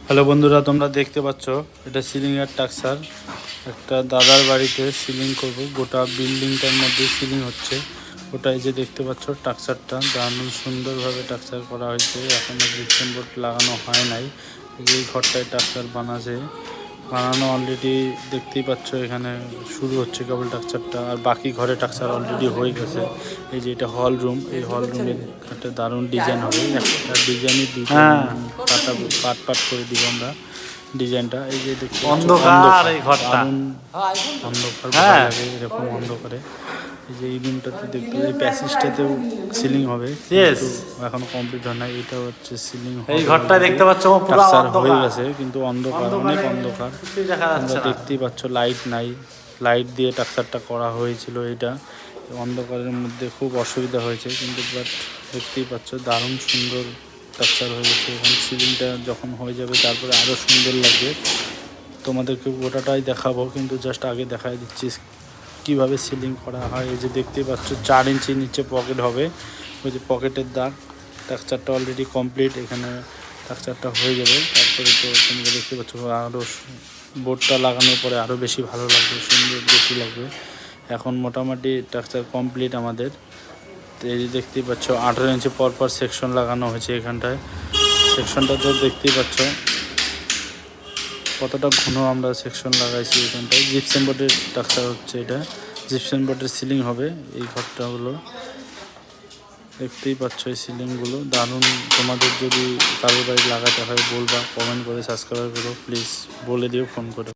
Hello বন্ধুরা, তোমরা দেখতে পাচ্ছ এটা সিলিং এর টাক্সার। একটা দাদার বাড়িতে সিলিং করব, গোটা বিল্ডিংটার মধ্যে সিলিং হচ্ছে। ওটাই যে দেখতে পাচ্ছ টাক্সারটা দারুণ সুন্দরভাবে টাক্সার করা হয়েছে। এখনো জিপসাম বোর্ড লাগানো হয় নাই। এই ঘরটায় টাক্সার বানানো অলরেডি দেখতেই পাচ্ছ। এখানে শুরু হচ্ছে কেবল টাক্সারটা, আর বাকি ঘরে টাক্সার অলরেডি হয়ে গেছে। এই যে এটা হল রুম, এই হল রুমের একটা দারুণ ডিজাইন হবে। একটা ডিজাইনের পাট পাট করে দিব আমরা ডিজাইনটা। এই যে দেখতে অন্ধকার এই ঘরটা, দারুণ অন্ধকার ভালো লাগে এরকম অন্ধকারে। এই যে এই রুমটাতে দেখতে, এই প্যাসেজটাতেও সিলিং হবে, কিন্তু এখনো কমপ্লিট হয় না। এটা হচ্ছে সিলিং। এই ঘরটা দেখতে পাচ্ছ পুরো টাক্সার হয়ে অন্ধকার, গেছে, কিন্তু অন্ধকার, অনেক অন্ধকার। কিছুই দেখা যাচ্ছে তোমরা না। দেখতেই পাচ্ছ লাইট নাই, লাইট দিয়ে টাক্সারটা করা হয়েছিল। এটা অন্ধকারের মধ্যে খুব অসুবিধা হয়েছে, কিন্তু বাট দেখতেই পাচ্ছ দারুণ সুন্দর টাক্সার হয়ে গেছে। এখন সিলিংটা যখন হয়ে যাবে তারপরে আরও সুন্দর লাগবে। তোমাদেরকে গোটাটাই দেখাবো, কিন্তু জাস্ট আগে দেখাই দিচ্ছি কীভাবে সিলিং করা হয়। এই যে দেখতেই পাচ্ছ 4 ইঞ্চি নিচে পকেট হবে, ওই যে পকেটের দাগ। টাক্সারটা অলরেডি কমপ্লিট, এখানে টাক্সারটা হয়ে যাবে। তারপরে তো তোমরা দেখতে পাচ্ছ আরও বোর্ডটা লাগানোর পরে আরও বেশি ভালো লাগবে, সুন্দর বেশি লাগবে। এখন মোটামুটি টাক্সার কমপ্লিট আমাদের। তো এই যে দেখতেই পাচ্ছ 18 ইঞ্চি পরপর সেকশন লাগানো হয়েছে এখানটায়। সেকশনটা তো দেখতেই পাচ্ছ কতটা ঘন আমরা সেকশন লাগাইছি এখানটায়। জিপসাম বোর্ডের টাক্সার হচ্ছে এটা, জিপসাম বোর্ডের সিলিং হবে এই ঘরটা হলো। দেখতেই পাচ্ছ এই সিলিংগুলো দারুণ। তোমাদের যদি কারোর বাড়ি লাগাতে হয় বলবা, কমেন্ট করে সাবস্ক্রাইব করো প্লিজ, বলে দিও ফোন করে।